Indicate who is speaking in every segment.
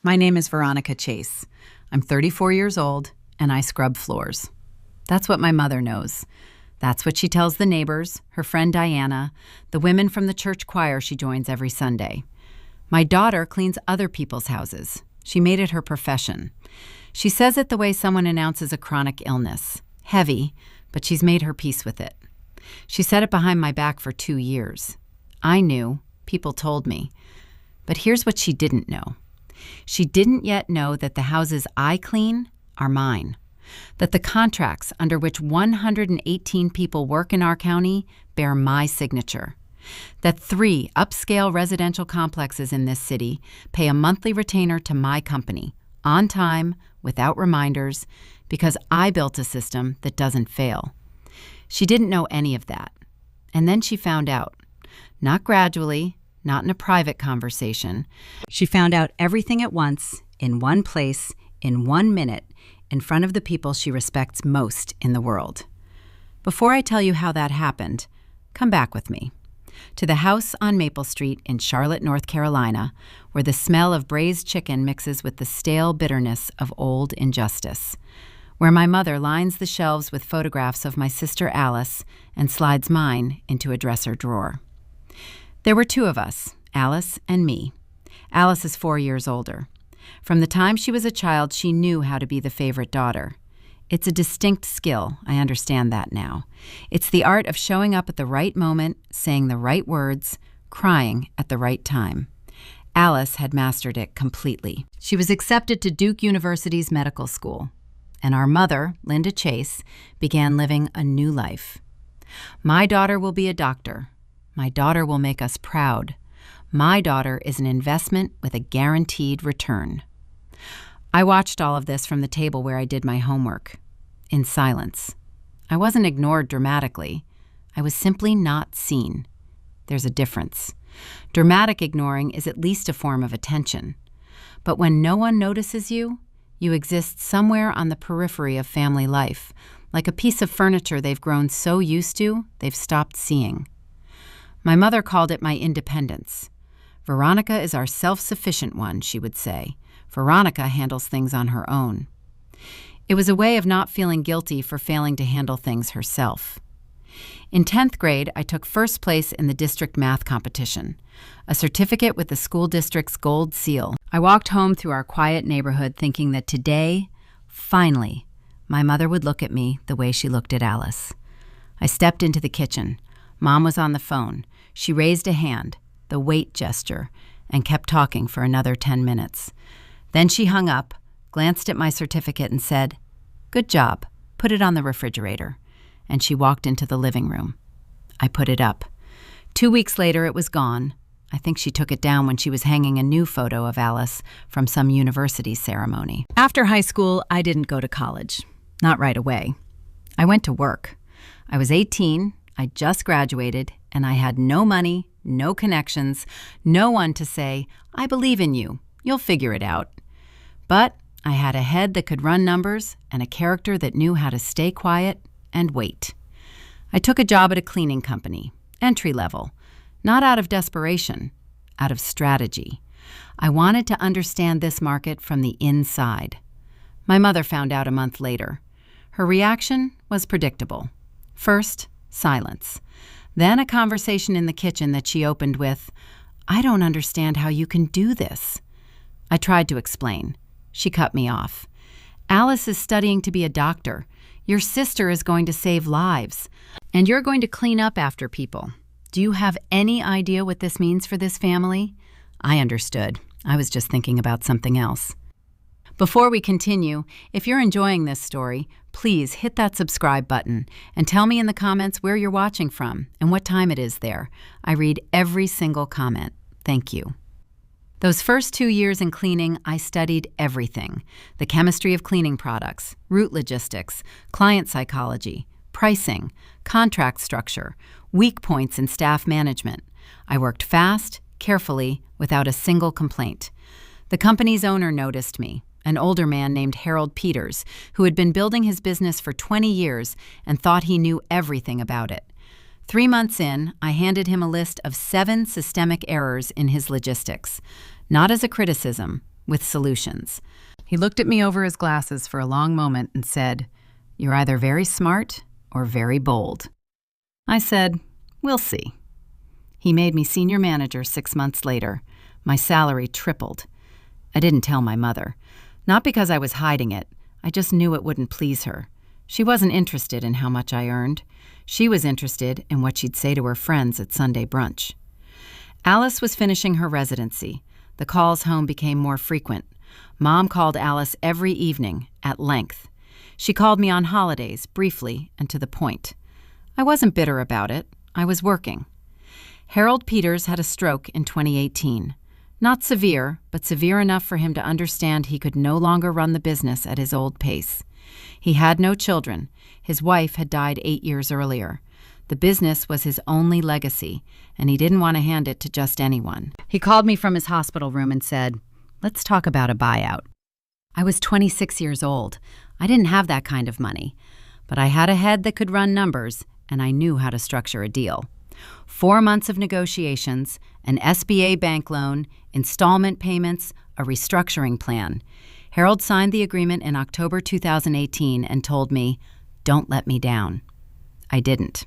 Speaker 1: My name is Veronica Chase. I'm 34 years old, and I scrub floors. That's what my mother knows. That's what she tells the neighbors, her friend Diana, the women from the church choir she joins every Sunday. My daughter cleans other people's houses. She made it her profession. She says it the way someone announces a chronic illness. Heavy, but she's made her peace with it. She said it behind my back for 2 years. I knew. People told me. But here's what she didn't know. She didn't yet know that the houses I clean are mine. That the contracts under which 118 people work in our county bear my signature. That 3 upscale residential complexes in this city pay a monthly retainer to my company, on time, without reminders, because I built a system that doesn't fail. She didn't know any of that. And then she found out. Not gradually, not in a private conversation. She found out everything at once, in one place, in 1 minute, in front of the people she respects most in the world. Before I tell you how that happened, come back with me to the house on Maple Street in Charlotte, North Carolina, where the smell of braised chicken mixes with the stale bitterness of old injustice, where my mother lines the shelves with photographs of my sister Alice and slides mine into a dresser drawer. There were 2 of us, Alice and me. Alice is 4 years older. From the time she was a child, she knew how to be the favorite daughter. It's a distinct skill, I understand that now. It's the art of showing up at the right moment, saying the right words, crying at the right time. Alice had mastered it completely. She was accepted to Duke University's medical school, and our mother, Linda Chase, began living a new life. My daughter will be a doctor. My daughter will make us proud. My daughter is an investment with a guaranteed return. I watched all of this from the table where I did my homework, in silence. I wasn't ignored dramatically. I was simply not seen. There's a difference. Dramatic ignoring is at least a form of attention. But when no one notices you, you exist somewhere on the periphery of family life, like a piece of furniture they've grown so used to, they've stopped seeing. My mother called it my independence. Veronica is our self-sufficient one, she would say. Veronica handles things on her own. It was a way of not feeling guilty for failing to handle things herself. In 10th grade, I took first place in the district math competition, a certificate with the school district's gold seal. I walked home through our quiet neighborhood thinking that today, finally, my mother would look at me the way she looked at Alice. I stepped into the kitchen. Mom was on the phone. She raised a hand, the wait gesture, and kept talking for another 10 minutes. Then she hung up, glanced at my certificate and said, "Good job. Put it on the refrigerator." And she walked into the living room. I put it up. 2 weeks later, it was gone. I think she took it down when she was hanging a new photo of Alice from some university ceremony. After high school, I didn't go to college. Not right away. I went to work. I was 18, I just graduated, and I had no money, no connections, no one to say, "I believe in you. You'll figure it out." But I had a head that could run numbers and a character that knew how to stay quiet and wait. I took a job at a cleaning company, entry level, not out of desperation, out of strategy. I wanted to understand this market from the inside. My mother found out a month later. Her reaction was predictable. First, silence. Then a conversation in the kitchen that she opened with, "I don't understand how you can do this." I tried to explain. She cut me off. "Alice is studying to be a doctor. Your sister is going to save lives. And you're going to clean up after people. Do you have any idea what this means for this family?" I understood. I was just thinking about something else. Before we continue, if you're enjoying this story, please hit that subscribe button and tell me in the comments where you're watching from and what time it is there. I read every single comment. Thank you. Those first 2 years in cleaning, I studied everything: the chemistry of cleaning products, route logistics, client psychology, pricing, contract structure, weak points in staff management. I worked fast, carefully, without a single complaint. The company's owner noticed me, an older man named Harold Peters, who had been building his business for 20 years and thought he knew everything about it. 3 months in, I handed him a list of 7 systemic errors in his logistics, not as a criticism, with solutions. He looked at me over his glasses for a long moment and said, "You're either very smart or very bold." I said, "We'll see." He made me senior manager 6 months later. My salary tripled. I didn't tell my mother. Not because I was hiding it. I just knew it wouldn't please her. She wasn't interested in how much I earned. She was interested in what she'd say to her friends at Sunday brunch. Alice was finishing her residency. The calls home became more frequent. Mom called Alice every evening, at length. She called me on holidays, briefly and to the point. I wasn't bitter about it. I was working. Harold Peters had a stroke in 2018. Not severe, but severe enough for him to understand he could no longer run the business at his old pace. He had no children. His wife had died 8 years earlier. The business was his only legacy, and he didn't want to hand it to just anyone. He called me from his hospital room and said, "Let's talk about a buyout." I was 26 years old. I didn't have that kind of money, but I had a head that could run numbers, and I knew how to structure a deal. 4 months of negotiations, an SBA bank loan, installment payments, a restructuring plan. Harold signed the agreement in October 2018 and told me, "Don't let me down." I didn't.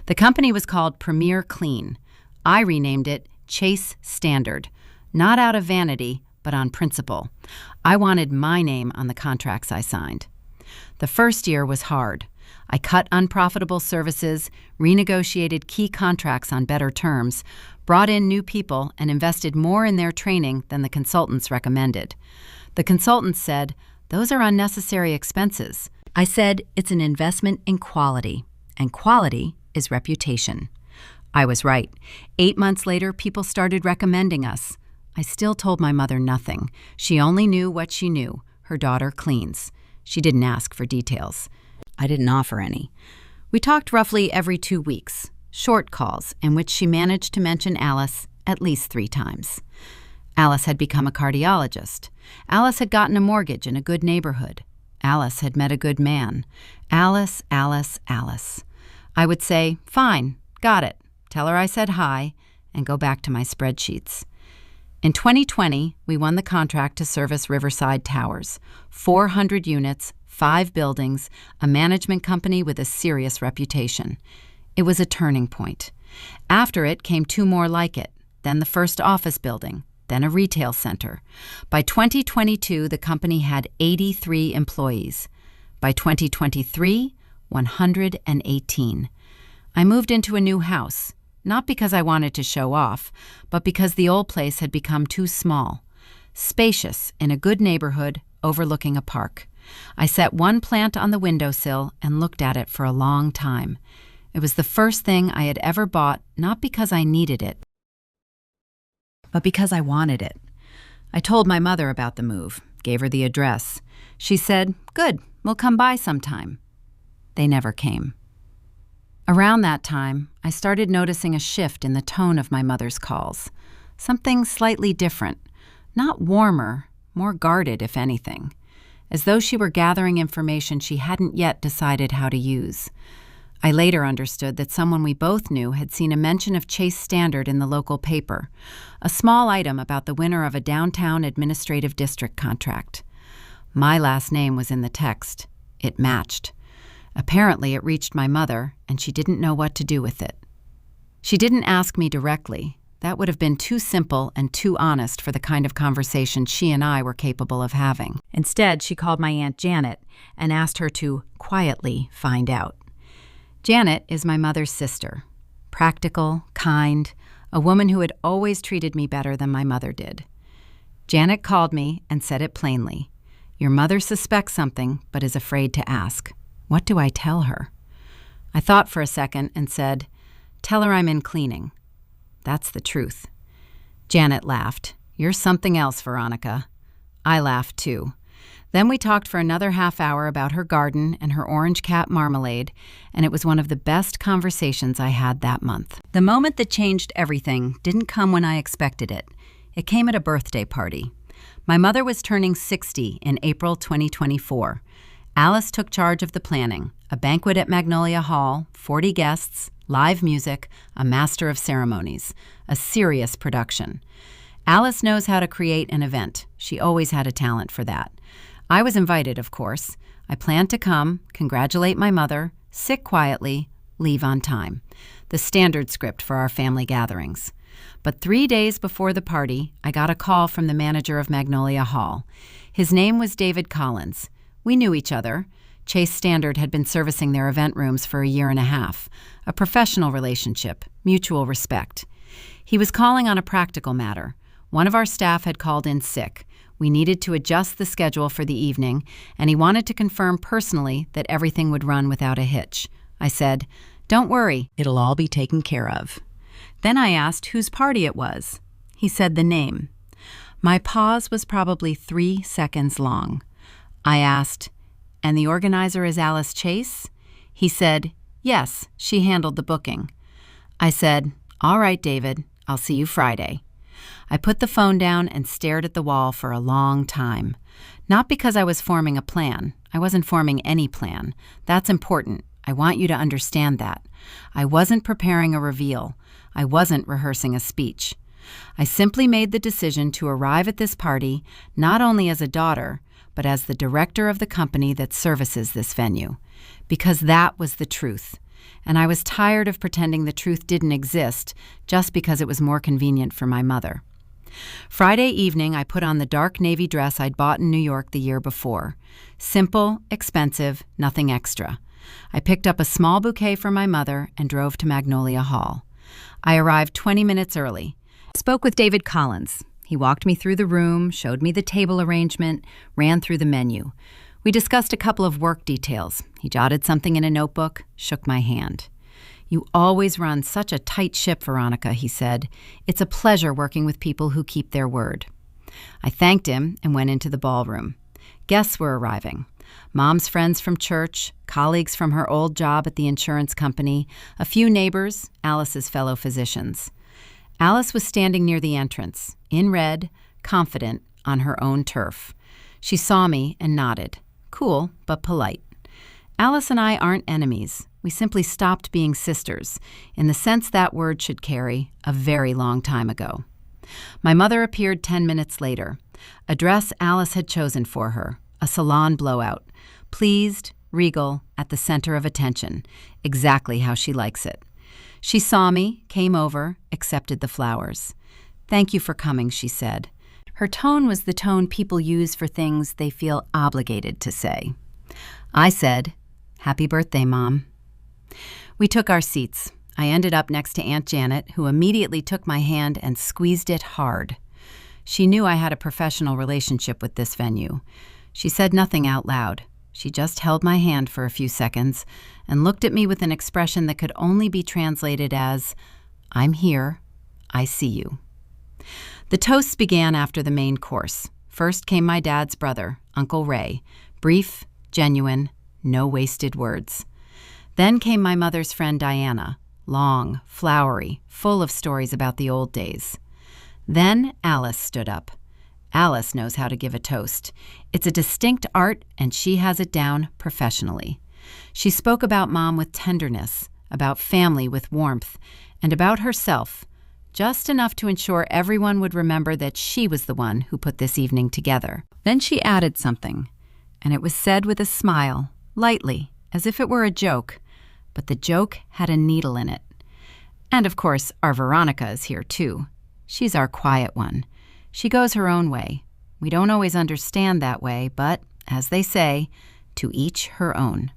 Speaker 1: The company was called Premier Clean. I renamed it Chase Standard, not out of vanity, but on principle. I wanted my name on the contracts I signed. The first year was hard. I cut unprofitable services, renegotiated key contracts on better terms, brought in new people, and invested more in their training than the consultants recommended. The consultants said, "Those are unnecessary expenses." I said, "It's an investment in quality, and quality is reputation." I was right. 8 months later, people started recommending us. I still told my mother nothing. She only knew what she knew. Her daughter cleans. She didn't ask for details. I didn't offer any. We talked roughly every 2 weeks, short calls in which she managed to mention Alice at least 3 times. Alice had become a cardiologist. Alice had gotten a mortgage in a good neighborhood. Alice had met a good man. Alice, Alice, Alice. I would say, "Fine, got it. Tell her I said hi," and go back to my spreadsheets. In 2020, we won the contract to service Riverside Towers, 400 units, 5 buildings, a management company with a serious reputation. It was a turning point. After it came 2 more like it, then the first office building, then a retail center. By 2022, the company had 83 employees. By 2023, 118. I moved into a new house, not because I wanted to show off, but because the old place had become too small. Spacious, in a good neighborhood, overlooking a park. I set one plant on the windowsill and looked at it for a long time. It was the first thing I had ever bought, not because I needed it, but because I wanted it. I told my mother about the move, gave her the address. She said, "Good, we'll come by sometime." They never came. Around that time, I started noticing a shift in the tone of my mother's calls. Something slightly different. Not warmer, more guarded, if anything. As though she were gathering information she hadn't yet decided how to use. I later understood that someone we both knew had seen a mention of Chase Standard in the local paper, a small item about the winner of a downtown administrative district contract. My last name was in the text. It matched. Apparently it reached my mother, and she didn't know what to do with it. She didn't ask me directly. That would have been too simple and too honest for the kind of conversation she and I were capable of having. Instead, she called my Aunt Janet and asked her to quietly find out. Janet is my mother's sister. Practical, kind, a woman who had always treated me better than my mother did. Janet called me and said it plainly. "Your mother suspects something, but is afraid to ask. What do I tell her?" I thought for a second and said, "Tell her I'm in cleaning. That's the truth." Janet laughed. "You're something else, Veronica." I laughed too. Then we talked for another half hour about her garden and her orange cap marmalade, and it was one of the best conversations I had that month. The moment that changed everything didn't come when I expected it. It came at a birthday party. My mother was turning 60 in April 2024. Alice took charge of the planning, a banquet at Magnolia Hall, 40 guests, live music, a master of ceremonies, a serious production. Alice knows how to create an event. She always had a talent for that. I was invited, of course. I planned to come, congratulate my mother, sit quietly, leave on time. The standard script for our family gatherings. But 3 days before the party, I got a call from the manager of Magnolia Hall. His name was David Collins. We knew each other. Chase Standard had been servicing their event rooms for a year and a half. A professional relationship, mutual respect. He was calling on a practical matter. One of our staff had called in sick. We needed to adjust the schedule for the evening, and he wanted to confirm personally that everything would run without a hitch. I said, "Don't worry, it'll all be taken care of." Then I asked whose party it was. He said the name. My pause was probably 3 seconds long. I asked, "And the organizer is Alice Chase?" He said, "Yes, she handled the booking." I said, "All right, David, I'll see you Friday." I put the phone down and stared at the wall for a long time. Not because I was forming a plan. I wasn't forming any plan. That's important. I want you to understand that. I wasn't preparing a reveal. I wasn't rehearsing a speech. I simply made the decision to arrive at this party not only as a daughter, but as the director of the company that services this venue. Because that was the truth. And I was tired of pretending the truth didn't exist just because it was more convenient for my mother. Friday evening, I put on the dark navy dress I'd bought in New York the year before. Simple, expensive, nothing extra. I picked up a small bouquet for my mother and drove to Magnolia Hall. I arrived 20 minutes early. I spoke with David Collins. He walked me through the room, showed me the table arrangement, ran through the menu. We discussed a couple of work details. He jotted something in a notebook, shook my hand. "You always run such a tight ship, Veronica," he said. "It's a pleasure working with people who keep their word." I thanked him and went into the ballroom. Guests were arriving. Mom's friends from church, colleagues from her old job at the insurance company, a few neighbors, Alice's fellow physicians. Alice was standing near the entrance, in red, confident, on her own turf. She saw me and nodded. Cool, but polite. Alice and I aren't enemies. We simply stopped being sisters, in the sense that word should carry, a very long time ago. My mother appeared 10 minutes later. A dress Alice had chosen for her, a salon blowout. Pleased, regal, at the center of attention, exactly how she likes it. She saw me, came over, accepted the flowers. "Thank you for coming," she said. Her tone was the tone people use for things they feel obligated to say. I said, "Happy birthday, Mom." We took our seats. I ended up next to Aunt Janet, who immediately took my hand and squeezed it hard. She knew I had a professional relationship with this venue. She said nothing out loud. She just held my hand for a few seconds and looked at me with an expression that could only be translated as, "I'm here. I see you." The toasts began after the main course. First came my dad's brother, Uncle Ray. Brief, genuine, no wasted words. Then came my mother's friend Diana. Long, flowery, full of stories about the old days. Then Alice stood up. Alice knows how to give a toast. It's a distinct art, and she has it down professionally. She spoke about Mom with tenderness, about family with warmth, and about herself, just enough to ensure everyone would remember that she was the one who put this evening together. Then she added something, and it was said with a smile, lightly, as if it were a joke, but the joke had a needle in it. And of course, our Veronica is here too. She's our quiet one. She goes her own way. We don't always understand that way, but, as they say, to each her own.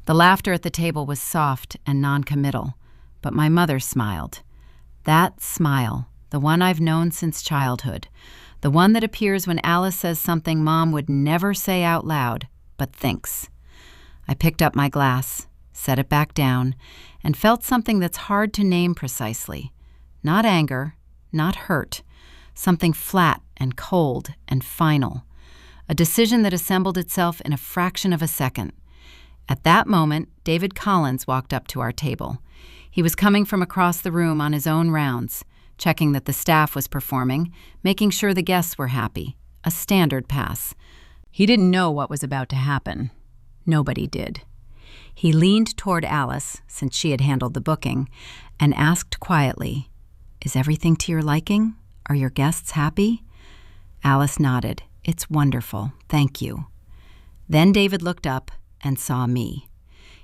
Speaker 1: The laughter at the table was soft and non-committal, but my mother smiled. That smile, the one I've known since childhood, the one that appears when Alice says something Mom would never say out loud, but thinks. I picked up my glass, set it back down, and felt something that's hard to name precisely. Not anger, not hurt, something flat and cold and final. A decision that assembled itself in a fraction of a second. At that moment, David Collins walked up to our table. He was coming from across the room on his own rounds, checking that the staff was performing, making sure the guests were happy. A standard pass. He didn't know what was about to happen. Nobody did. He leaned toward Alice, since she had handled the booking, and asked quietly, "Is everything to your liking? Are your guests happy?" Alice nodded. "It's wonderful, thank you." Then David looked up and saw me.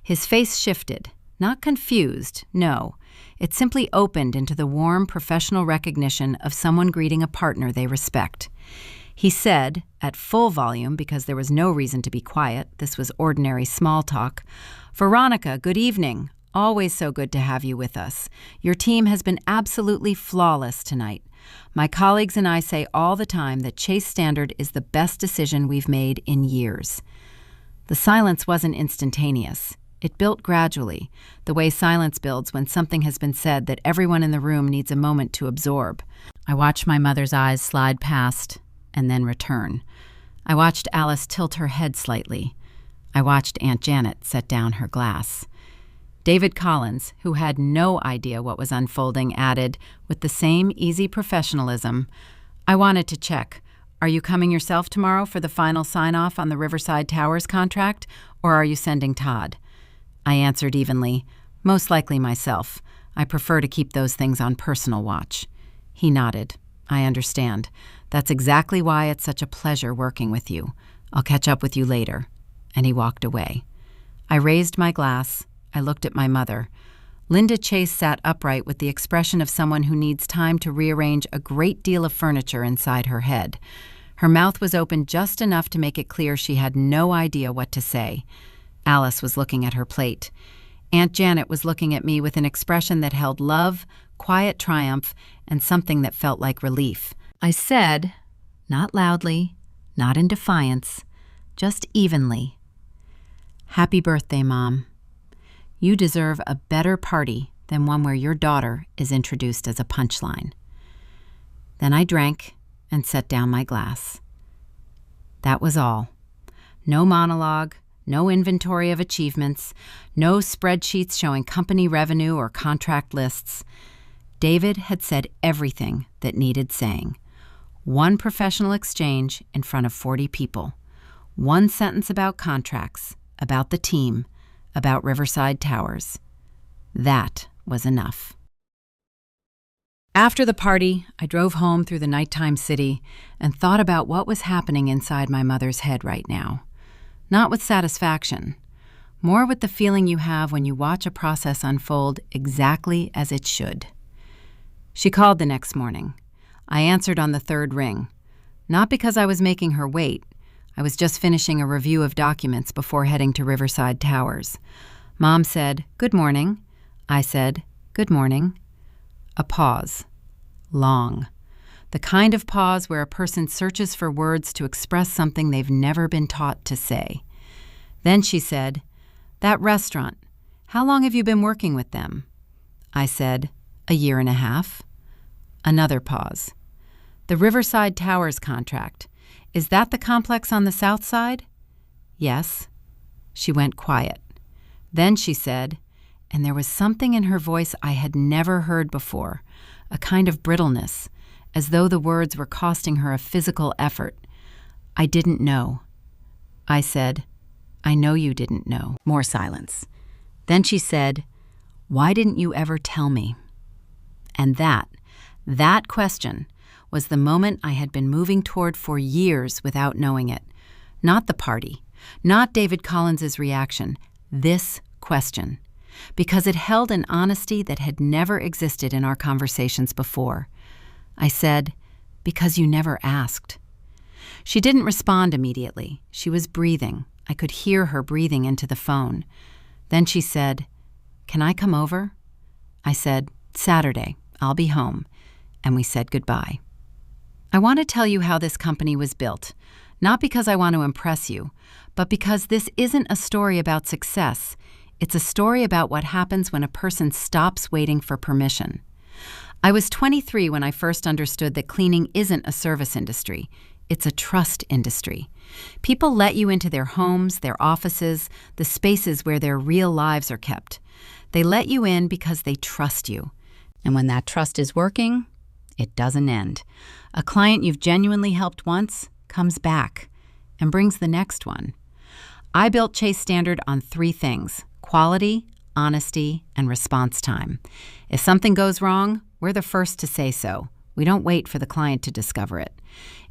Speaker 1: His face shifted, not confused, no. It simply opened into the warm professional recognition of someone greeting a partner they respect. He said, at full volume because there was no reason to be quiet, this was ordinary small talk, "Veronica, good evening. Always so good to have you with us. Your team has been absolutely flawless tonight. My colleagues and I say all the time that Chase Standard is the best decision we've made in years." The silence wasn't instantaneous. It built gradually, the way silence builds when something has been said that everyone in the room needs a moment to absorb. I watched my mother's eyes slide past and then return. I watched Alice tilt her head slightly. I watched Aunt Janet set down her glass. David Collins, who had no idea what was unfolding, added, with the same easy professionalism, "I wanted to check. Are you coming yourself tomorrow for the final sign-off on the Riverside Towers contract, or are you sending Todd?" I answered evenly, "Most likely myself. I prefer to keep those things on personal watch." He nodded. "I understand. That's exactly why it's such a pleasure working with you. I'll catch up with you later." And he walked away. I raised my glass. I looked at my mother. Linda Chase sat upright with the expression of someone who needs time to rearrange a great deal of furniture inside her head. Her mouth was open just enough to make it clear she had no idea what to say. Alice was looking at her plate. Aunt Janet was looking at me with an expression that held love, quiet triumph, and something that felt like relief. I said, not loudly, not in defiance, just evenly, "Happy birthday, Mom. You deserve a better party than one where your daughter is introduced as a punchline." Then I drank and set down my glass. That was all. No monologue, no inventory of achievements, no spreadsheets showing company revenue or contract lists. David had said everything that needed saying. One professional exchange in front of 40 people. One sentence about contracts, about the team, about Riverside Towers. That was enough. After the party, I drove home through the nighttime city and thought about what was happening inside my mother's head right now. Not with satisfaction, more with the feeling you have when you watch a process unfold exactly as it should. She called the next morning. I answered on the third ring. Not because I was making her wait. I was just finishing a review of documents before heading to Riverside Towers. Mom said, "Good morning." I said, "Good morning." A pause. Long. The kind of pause where a person searches for words to express something they've never been taught to say. Then she said, "That restaurant, how long have you been working with them?" I said, "A year and a half." Another pause. "The Riverside Towers contract, is that the complex on the south side?" "Yes." She went quiet. Then she said, and there was something in her voice I had never heard before, a kind of brittleness, as though the words were costing her a physical effort. "I didn't know." I said, "I know you didn't know." More silence. Then she said, "Why didn't you ever tell me?" And that question was the moment I had been moving toward for years without knowing it. Not the party, not David Collins's reaction, this question. Because it held an honesty that had never existed in our conversations before. I said, "Because you never asked." She didn't respond immediately. She was breathing. I could hear her breathing into the phone. Then she said, "Can I come over?" I said, "Saturday. I'll be home." And we said goodbye. I want to tell you how this company was built, not because I want to impress you, but because this isn't a story about success. It's a story about what happens when a person stops waiting for permission. I was 23 when I first understood that cleaning isn't a service industry. It's a trust industry. People let you into their homes, their offices, the spaces where their real lives are kept. They let you in because they trust you. And when that trust is working, it doesn't end. A client you've genuinely helped once comes back and brings the next one. I built Chase Standard on 3 things: quality, honesty, and response time. If something goes wrong, we're the first to say so. We don't wait for the client to discover it.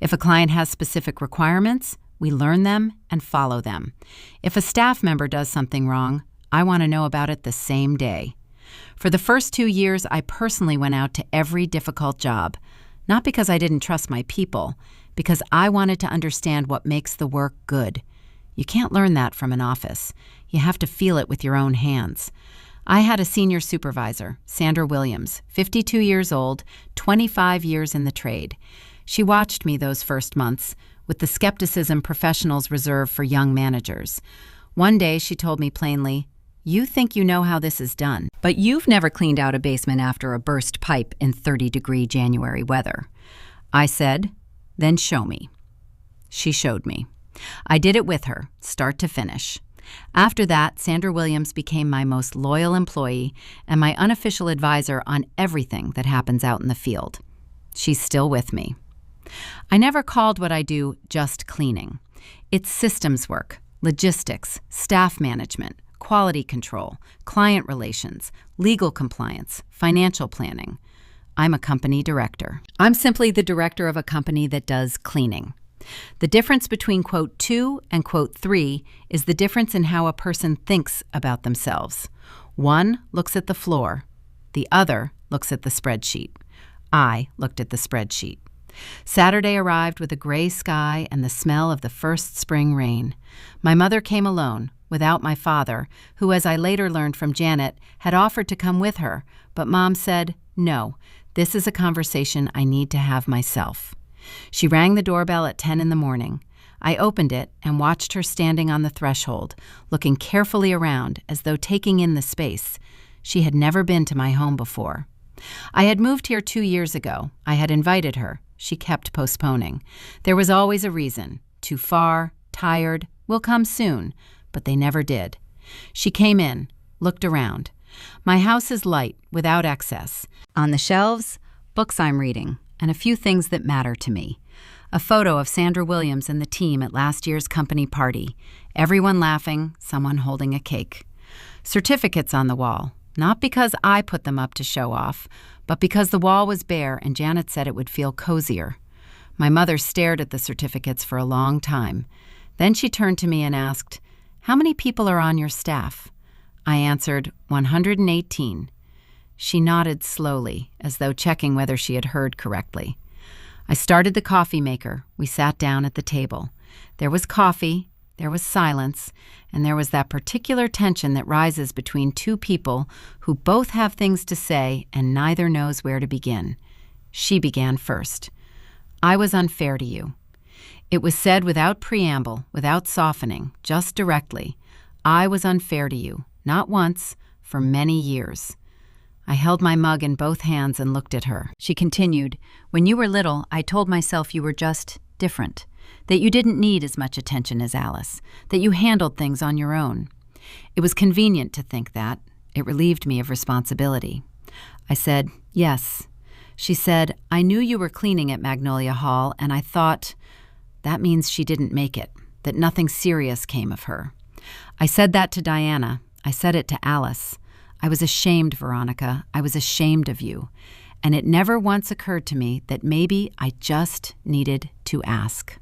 Speaker 1: If a client has specific requirements, we learn them and follow them. If a staff member does something wrong, I want to know about it the same day. For the first 2 years, I personally went out to every difficult job, not because I didn't trust my people, because I wanted to understand what makes the work good. You can't learn that from an office. You have to feel it with your own hands. I had a senior supervisor, Sandra Williams, 52 years old, 25 years in the trade. She watched me those first months, with the skepticism professionals reserve for young managers. One day she told me plainly, "You think you know how this is done, but you've never cleaned out a basement after a burst pipe in 30-degree January weather." I said, "Then show me." She showed me. I did it with her, start to finish. After that, Sandra Williams became my most loyal employee and my unofficial advisor on everything that happens out in the field. She's still with me. I never called what I do just cleaning. It's systems work, logistics, staff management, quality control, client relations, legal compliance, financial planning. I'm a company director. I'm simply the director of a company that does cleaning. The difference between quote 2 and quote 3 is the difference in how a person thinks about themselves. One looks at the floor. The other looks at the spreadsheet. I looked at the spreadsheet. Saturday arrived with a gray sky and the smell of the first spring rain. My mother came alone, without my father, who, as I later learned from Janet, had offered to come with her, but Mom said, "No, this is a conversation I need to have myself." She rang the doorbell at 10 in the morning. I opened it and watched her standing on the threshold, looking carefully around as though taking in the space. She had never been to my home before. I had moved here 2 years ago. I had invited her. She kept postponing. There was always a reason. Too far, tired, will come soon. But they never did. She came in, looked around. My house is light, without excess. On the shelves, books I'm reading, and a few things that matter to me. A photo of Sandra Williams and the team at last year's company party. Everyone laughing, someone holding a cake. Certificates on the wall, not because I put them up to show off, but because the wall was bare and Janet said it would feel cozier. My mother stared at the certificates for a long time. Then she turned to me and asked, "How many people are on your staff?" I answered, 118. She nodded slowly, as though checking whether she had heard correctly. I started the coffee maker. We sat down at the table. There was coffee, there was silence, and there was that particular tension that rises between two people who both have things to say and neither knows where to begin. She began first. "I was unfair to you." It was said without preamble, without softening, just directly. "I was unfair to you, not once, for many years." I held my mug in both hands and looked at her. She continued, "When you were little, I told myself you were just different, that you didn't need as much attention as Alice, that you handled things on your own. It was convenient to think that. It relieved me of responsibility." I said, "Yes." She said, "I knew you were cleaning at Magnolia Hall, and I thought, that means she didn't make it, that nothing serious came of her." I said that to Diana. I said it to Alice. I was ashamed, Veronica. I was ashamed of you. And it never once occurred to me that maybe I just needed to ask.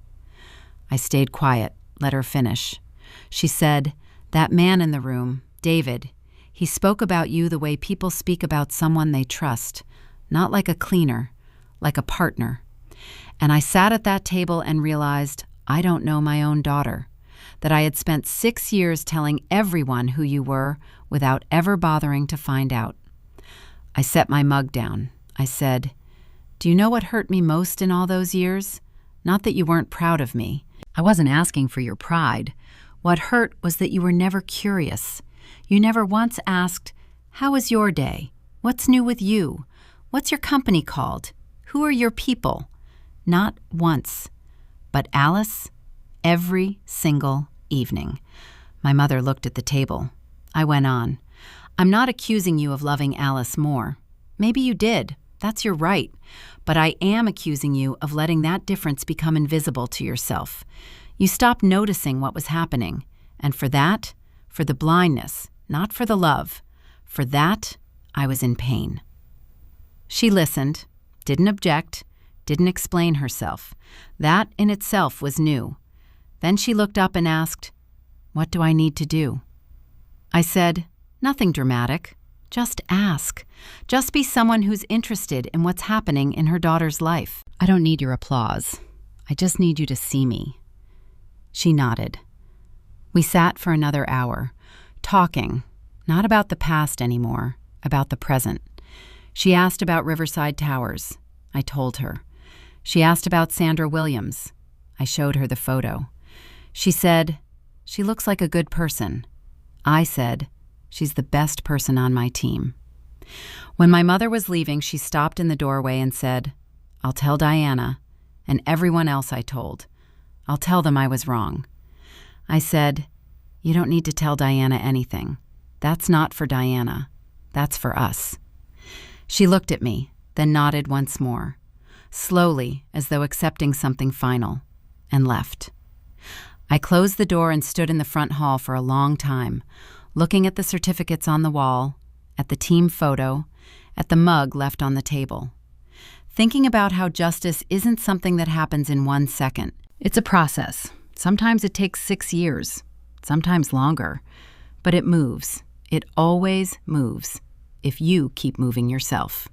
Speaker 1: I stayed quiet, let her finish. She said, "That man in the room, David, he spoke about you the way people speak about someone they trust, not like a cleaner, like a partner." And I sat at that table and realized I don't know my own daughter, that I had spent 6 years telling everyone who you were without ever bothering to find out. I set my mug down. I said, "Do you know what hurt me most in all those years? Not that you weren't proud of me. I wasn't asking for your pride. What hurt was that you were never curious. You never once asked, 'How is your day? What's new with you? What's your company called? Who are your people?' Not once. But Alice, every single evening." My mother looked at the table. I went on. "I'm not accusing you of loving Alice more. Maybe you did. That's your right. But I am accusing you of letting that difference become invisible to yourself. You stopped noticing what was happening. And for that, for the blindness, not for the love, for that, I was in pain." She listened. didn't object, didn't explain herself. That in itself was new. Then she looked up and asked, "What do I need to do?" I said, "Nothing dramatic. Just ask. Just be someone who's interested in what's happening in her daughter's life. I don't need your applause. I just need you to see me." She nodded. We sat for another hour, talking, not about the past anymore, about the present. She asked about Riverside Towers. I told her. She asked about Sandra Williams. I showed her the photo. She said, "She looks like a good person." I said, "She's the best person on my team." When my mother was leaving, she stopped in the doorway and said, "I'll tell Diana, and everyone else I told. I'll tell them I was wrong." I said, "You don't need to tell Diana anything. That's not for Diana. That's for us." She looked at me, then nodded once more, slowly as though accepting something final, and left. I closed the door and stood in the front hall for a long time, looking at the certificates on the wall, at the team photo, at the mug left on the table. Thinking about how justice isn't something that happens in 1 second. It's a process. Sometimes it takes 6 years, sometimes longer. But it moves. It always moves, if you keep moving yourself.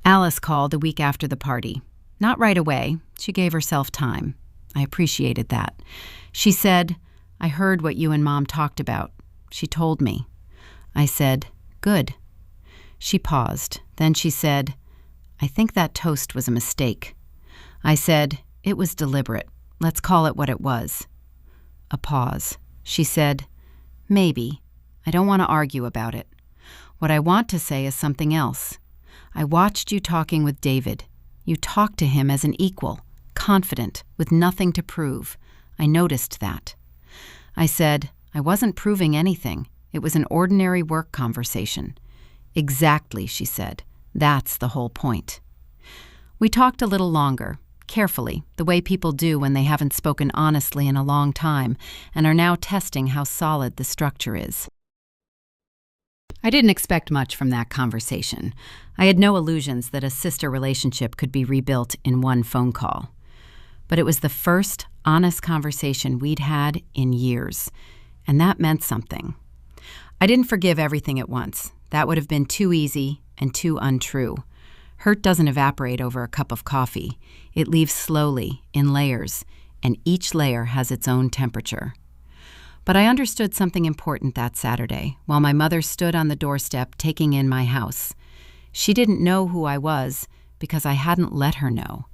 Speaker 1: Alice called a week after the party. Not right away. She gave herself time. I appreciated that. She said, "I heard what you and Mom talked about. She told me." I said, "Good." She paused. Then she said, "I think that toast was a mistake." I said, "It was deliberate. Let's call it what it was." A pause. She said, "Maybe. I don't want to argue about it. What I want to say is something else. I watched you talking with David. You talked to him as an equal, confident, with nothing to prove. I noticed that." I said, "I wasn't proving anything. It was an ordinary work conversation." "Exactly," she said. "That's the whole point." We talked a little longer, carefully, the way people do when they haven't spoken honestly in a long time and are now testing how solid the structure is. I didn't expect much from that conversation. I had no illusions that a sister relationship could be rebuilt in one phone call. But it was the first honest conversation we'd had in years, and that meant something. I didn't forgive everything at once. That would have been too easy and too untrue. Hurt doesn't evaporate over a cup of coffee. It leaves slowly, in layers, and each layer has its own temperature. But I understood something important that Saturday, while my mother stood on the doorstep taking in my house. She didn't know who I was because I hadn't let her know.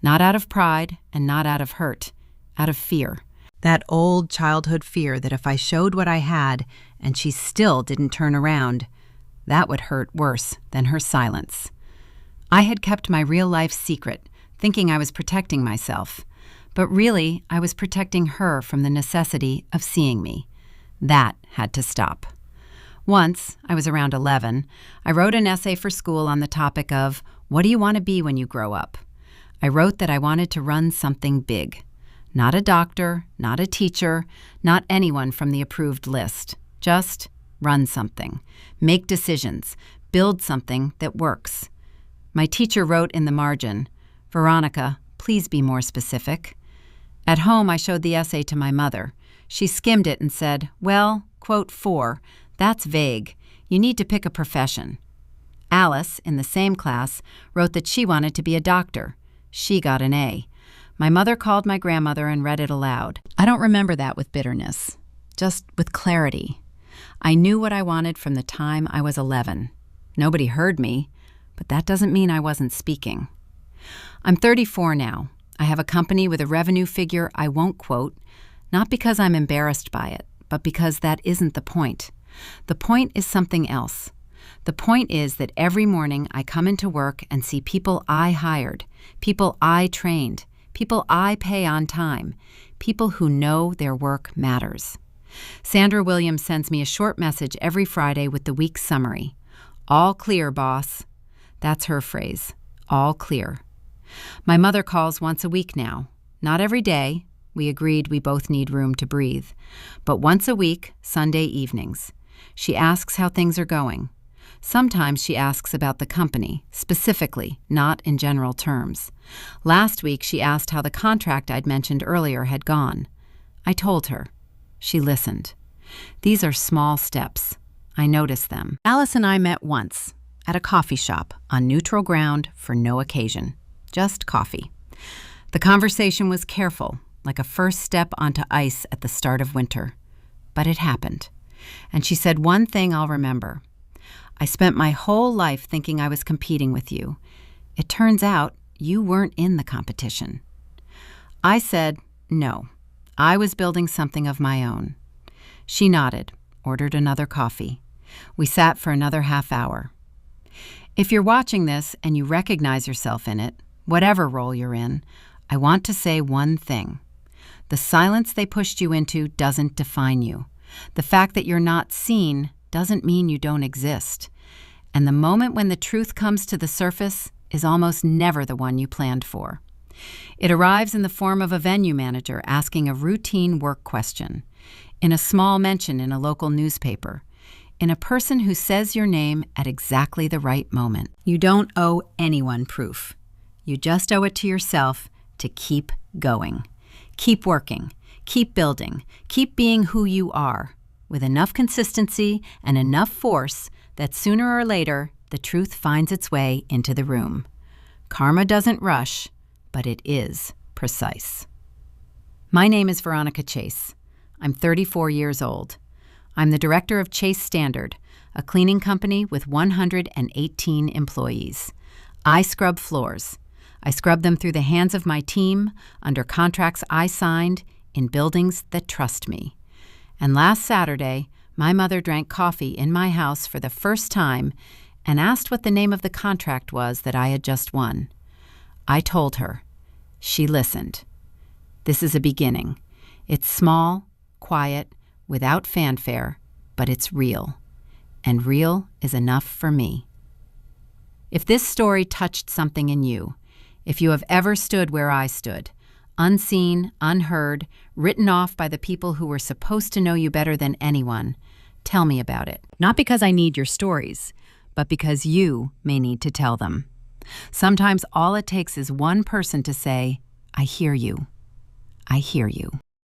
Speaker 1: Not out of pride and not out of hurt, out of fear. That old childhood fear that if I showed what I had and she still didn't turn around, that would hurt worse than her silence. I had kept my real-life secret, thinking I was protecting myself. But really, I was protecting her from the necessity of seeing me. That had to stop. Once, I was around 11, I wrote an essay for school on the topic of, "What do you want to be when you grow up?" I wrote that I wanted to run something big. Not a doctor, not a teacher, not anyone from the approved list. Just run something. Make decisions. Build something that works. My teacher wrote in the margin, "Veronica, please be more specific." At home, I showed the essay to my mother. She skimmed it and said, "Well, quote 4, that's vague. You need to pick a profession." Alice, in the same class, wrote that she wanted to be a doctor. She got an A. My mother called my grandmother and read it aloud. I don't remember that with bitterness, just with clarity. I knew what I wanted from the time I was 11. Nobody heard me, but that doesn't mean I wasn't speaking. I'm 34 now. I have a company with a revenue figure I won't quote, not because I'm embarrassed by it, but because that isn't the point. The point is something else. The point is that every morning I come into work and see people I hired, people I trained, people I pay on time, people who know their work matters. Sandra Williams sends me a short message every Friday with the week's summary. "All clear, boss." That's her phrase. All clear. My mother calls once a week now. Not every day. We agreed we both need room to breathe. But once a week, Sunday evenings. She asks how things are going. Sometimes she asks about the company, specifically, not in general terms. Last week, she asked how the contract I'd mentioned earlier had gone. I told her. She listened. These are small steps. I notice them. Alice and I met once, at a coffee shop, on neutral ground for no occasion. Just coffee. The conversation was careful, like a first step onto ice at the start of winter. But it happened. And she said one thing I'll remember. I spent my whole life thinking I was competing with you. It turns out you weren't in the competition. I said, no, I was building something of my own. She nodded, ordered another coffee. We sat for another half hour. If you're watching this and you recognize yourself in it, whatever role you're in, I want to say one thing. The silence they pushed you into doesn't define you. The fact that you're not seen doesn't mean you don't exist. And the moment when the truth comes to the surface is almost never the one you planned for. It arrives in the form of a venue manager asking a routine work question, in a small mention in a local newspaper, in a person who says your name at exactly the right moment. You don't owe anyone proof. You just owe it to yourself to keep going. Keep working. Keep building. Keep being who you are, with enough consistency and enough force that sooner or later the truth finds its way into the room. Karma doesn't rush, but it is precise. My name is Veronica Chase. I'm 34 years old. I'm the director of Chase Standard, a cleaning company with 118 employees. I scrub floors. I scrub them through the hands of my team, under contracts I signed, in buildings that trust me. And last Saturday, my mother drank coffee in my house for the first time and asked what the name of the contract was that I had just won. I told her. She listened. This is a beginning. It's small, quiet, without fanfare, but it's real. And real is enough for me. If this story touched something in you, if you have ever stood where I stood, unseen, unheard, written off by the people who were supposed to know you better than anyone, tell me about it. Not because I need your stories, but because you may need to tell them. Sometimes all it takes is one person to say, I hear you. I hear you.